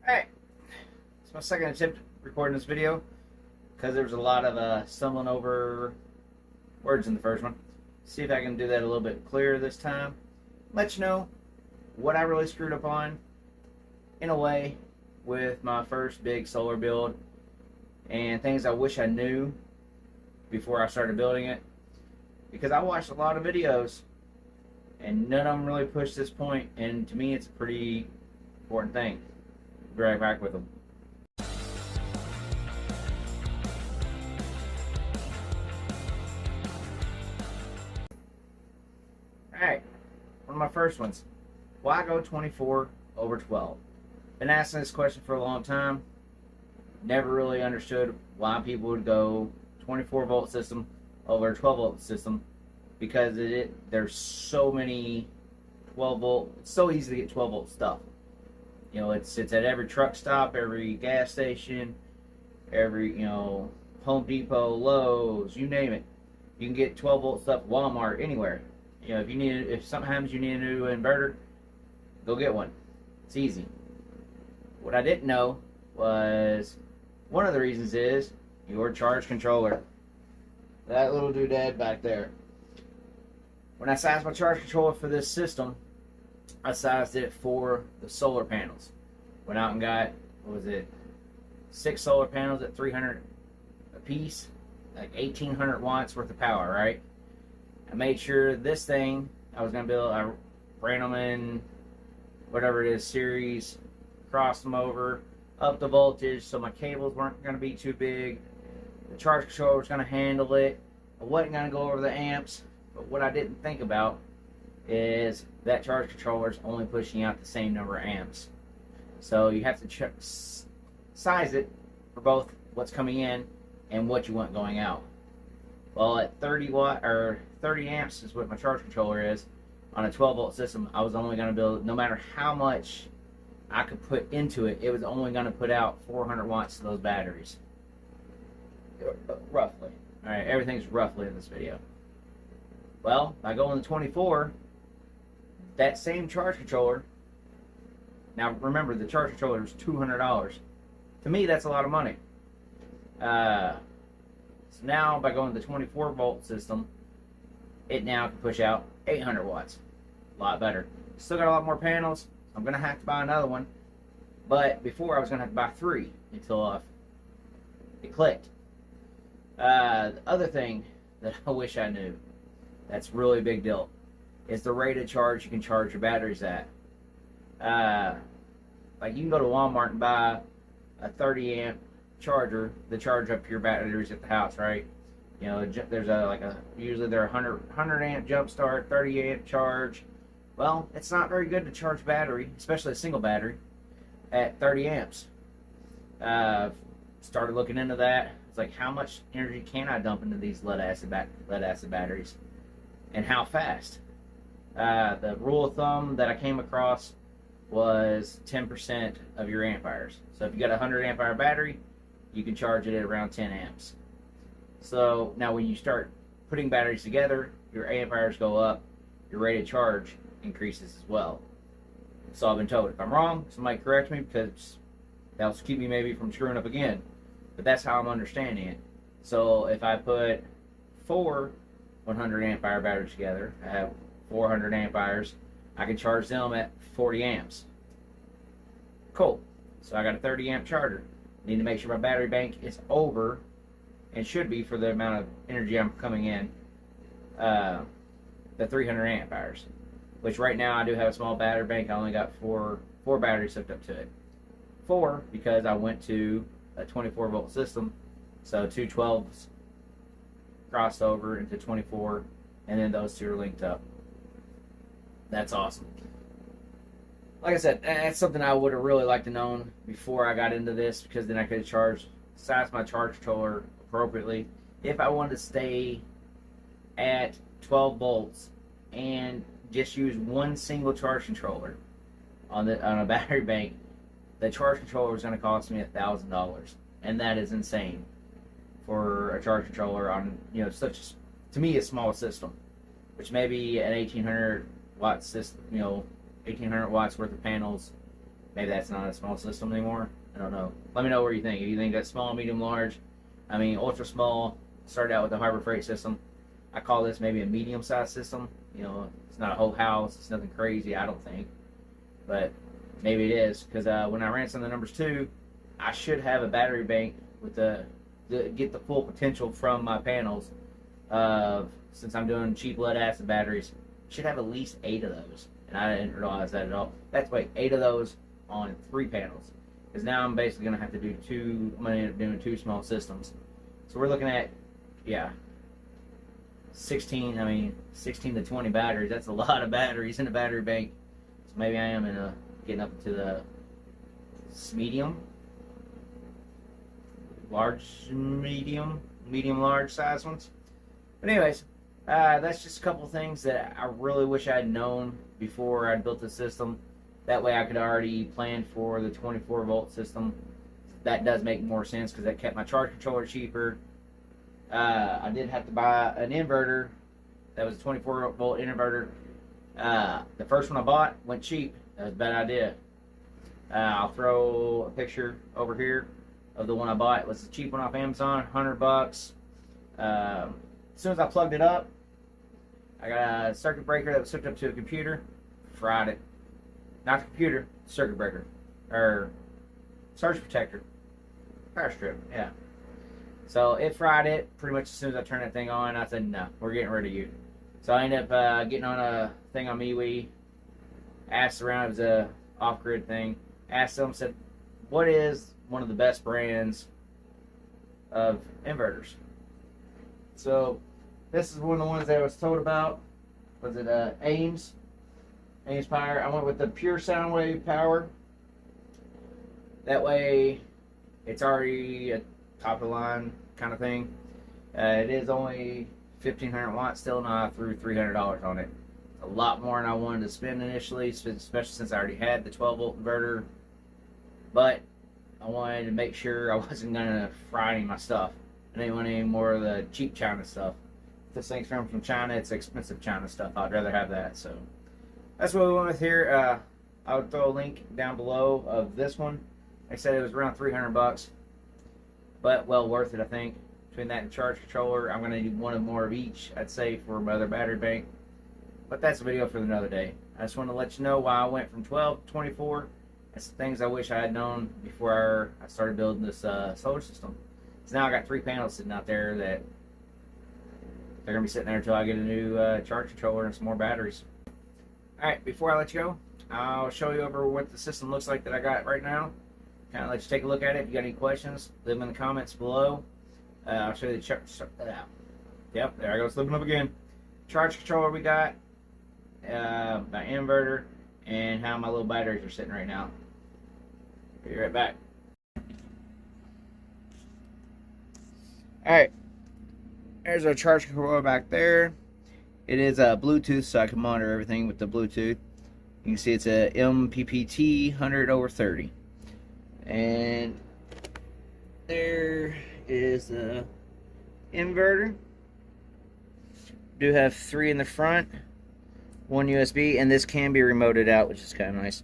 Alright, it's my second attempt recording this video because there was a lot of stumbling over words in the first one. See if I can do that a little bit clearer this time. Let you know what I really screwed up on in a way with my first big solar build and things I wish I knew before I started building it, because I watched a lot of videos and none of them really pushed this point, and to me it's a pretty important thing. Be right back with them. Alright, one of my first ones. Why go 24 over 12? Been asking this question for a long time. Never really understood why people would go 24 volt system over a 12 volt system, because there's so many 12 volt. It's so easy to get 12 volt stuff. You know, it's at every truck stop, every gas station, every, Home Depot, Lowe's, you name it. You can get 12 volt stuff, Walmart, anywhere. You know, if sometimes you need a new inverter, go get one. It's easy. What I didn't know was one of the reasons is your charge controller. That little doodad back there. When I sized my charge controller for this system, I sized it for the solar panels. Went out and got, 6 solar panels at 300 a piece, like 1800 watts worth of power, right? I made sure this thing, I ran them in whatever it is, series, crossed them over, up the voltage so my cables weren't going to be too big. The charge controller was going to handle it. I wasn't going to go over the amps, but what I didn't think about is that charge controller is only pushing out the same number of amps. So you have to size it for both what's coming in and what you want going out. Well, at 30 amps is what my charge controller is. On a 12 volt system, I was only going to build, no matter how much I could put into it, it was only going to put out 400 watts to those batteries. Roughly. Alright, everything's roughly in this video. Well, by going to 24, that same charge controller, now remember the charge controller is $200. To me, that's a lot of money. So now by going to the 24 volt system, it now can push out 800 watts. A lot better. Still got a lot more panels. I'm going to have to buy another one. But before I was going to have to buy 3 until it clicked. The other thing that I wish I knew, that's really a big deal, is the rate of charge you can charge your batteries at. Like you can go to Walmart and buy a 30 amp charger to charge up your batteries at the house, right? You know, there's usually they're 100 amp jump start, 30 amp charge. Well, it's not very good to charge battery, especially a single battery, at 30 amps. Started looking into that. It's like, how much energy can I dump into these lead acid batteries, and how fast? The rule of thumb that I came across was 10% of your amp hours. So if you got a 100 amp hour battery, you can charge it at around 10 amps. So now when you start putting batteries together, your amp hours go up, your rate of charge increases as well. So I've been told. If I'm wrong, somebody correct me, because that'll keep me maybe from screwing up again. But that's how I'm understanding it. So if I put 4 100 amp hour batteries together, I have 400 amp hours, I can charge them at 40 amps. Cool. So I got a 30 amp charger. Need to make sure my battery bank is over, and should be for the amount of energy I'm coming in, the 300 amp hours. Which right now I do have a small battery bank. I only got four batteries hooked up to it. 4 because I went to a 24 volt system, so 2 12s crossed over into 24, and then those 2 are linked up. That's awesome. Like I said, that's something I would have really liked to know before I got into this, because then I could have sized my charge controller appropriately. If I wanted to stay at 12 volts and just use one single charge controller on a battery bank, the charge controller is going to cost me $1,000, and that is insane for a charge controller on to me a small system, which may be an 1800 watt system, 1800 watts worth of panels maybe that's not a small system anymore. I don't know. Let me know what you think. If you think that's small, medium, large. I mean, ultra small. Started out with the Harbor Freight system. I call this maybe a medium-sized system. You know, it's not a whole house. It's nothing crazy, I don't think. But maybe it is, because when I ran some of the numbers too, I should have a battery bank with get the full potential from my panels. Since I'm doing cheap lead acid batteries, I should have at least 8 of those, and I didn't realize that at all. That's 8 of those on 3 panels, because now I'm basically going to have to do 2. I'm going to end up doing 2 small systems. So we're looking at, yeah, 16 to 20 batteries. That's a lot of batteries in a battery bank. So maybe I am getting up to the medium, large size ones. But anyways, that's just a couple of things that I really wish I'd known before I built the system. That way I could already plan for the 24 volt system. That does make more sense because that kept my charge controller cheaper. I did have to buy an inverter. That was a 24 volt inverter. The first one I bought went cheap. That was a bad idea. I'll throw a picture over here of the one I bought. It was a cheap one off Amazon, $100. As soon as I plugged it up, I got a circuit breaker that was hooked up to a computer. Fried it. Not the computer, circuit breaker. Or surge protector. Power strip, yeah. So it fried it pretty much as soon as I turned that thing on. I said, no, we're getting rid of you. So I ended up getting on a thing on MeWe. Asked around, it was a off-grid thing. Asked them, said, what is one of the best brands of inverters? So this is one of the ones that I was told about. Was it Ames Power? I went with the pure sound wave power. That way it's already a top of the line kind of thing. It is only 1,500 watts still, and I threw $300 on it. A lot more than I wanted to spend initially, especially since I already had the 12 volt inverter. But I wanted to make sure I wasn't going to fry any of my stuff. I didn't want any more of the cheap China stuff. If this thing's from China, it's expensive China stuff. I'd rather have that. So that's what we went with here. I'll throw a link down below of this one. Like I said, it was around 300 bucks. But well worth it, I think. Between that and charge controller, I'm going to need one more of each, I'd say, for my other battery bank. But that's a video for another day. I just want to let you know why I went from 12 to 24. It's the things I wish I had known before I started building this solar system. So now I got 3 panels sitting out there that they're going to be sitting there until I get a new charge controller and some more batteries. Alright, before I let you go, I'll show you over what the system looks like that I got right now. Kind of let you take a look at it. If you got any questions, leave them in the comments below. I'll show you the yep, there I go, slipping up again. Charge controller we got, my inverter, and how my little batteries are sitting right now. Be right back. Alright, there's our charge controller back there. It is Bluetooth, so I can monitor everything with the Bluetooth. You can see it's a MPPT 100/30. And there is the inverter. Do have 3 in the front, 1 USB, and this can be remoted out, which is kind of nice.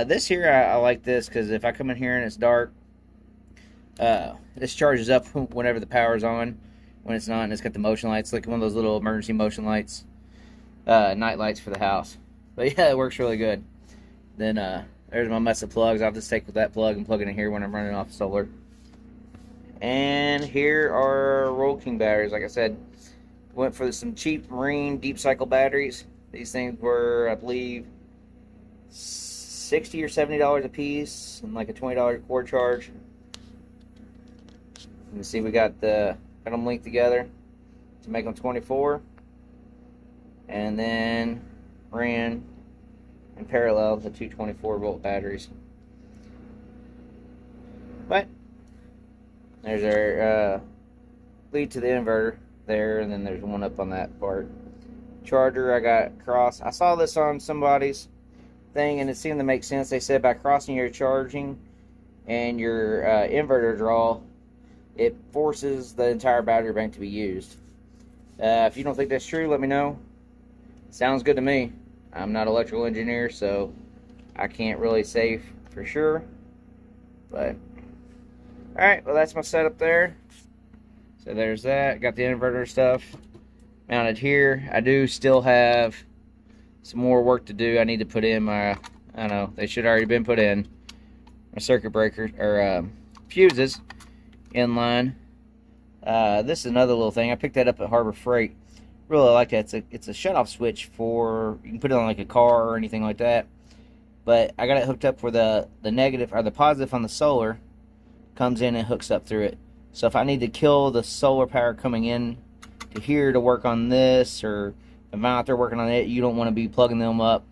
This here, I like this because if I come in here and it's dark, this charges up whenever the power's on. When it's not, and it's got the motion lights, like one of those little emergency motion lights, night lights for the house. But yeah, it works really good. Then there's my mess of plugs. I'll just take with that plug and plug it in here when I'm running off solar. And here are Roll King batteries. Like I said, went for some cheap Marine deep cycle batteries. These things were, I believe, $60 or $70 a piece, and like a $20 cord charge. You can see we got them linked together to make them 24, and then ran in parallel the two 24 volt batteries. But there's our lead to the inverter there, and then there's one up on that part. Charger I got cross. I saw this on somebody's thing and it seemed to make sense. They said by crossing your charging and your inverter draw, it forces the entire battery bank to be used. If you don't think that's true, let me know. Sounds good to me. I'm not an electrical engineer, so I can't really say for sure. But alright, well that's my setup there. So there's that. Got the inverter stuff mounted here. I do still have some more work to do. I need to put in my, I don't know, they should have already been put in, my circuit breaker or fuses in line. This is another little thing. I picked that up at Harbor Freight. Really like that. It's a shutoff switch for, you can put it on like a car or anything like that. But I got it hooked up for the negative or the positive on the solar comes in and hooks up through it. So if I need to kill the solar power coming in to here to work on this, or if I'm out there working on it, you don't want to be plugging them up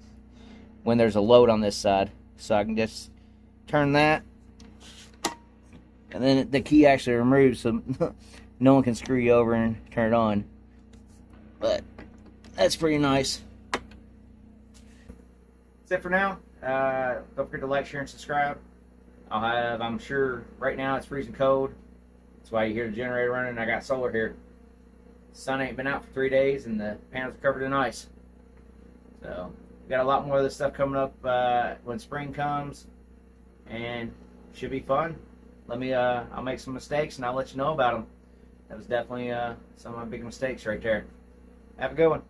when there's a load on this side. So I can just turn that, and then the key actually removes, so no one can screw you over and turn it on. But that's pretty nice. That's it for now. Don't forget to like, share, and subscribe. I'm sure right now it's freezing cold. That's why you hear the generator running. I got solar here. The sun ain't been out for 3 days, and the panels are covered in ice. So we got a lot more of this stuff coming up when spring comes, and should be fun. I'll make some mistakes, and I'll let you know about them. That was definitely some of my big mistakes right there. Have a good one.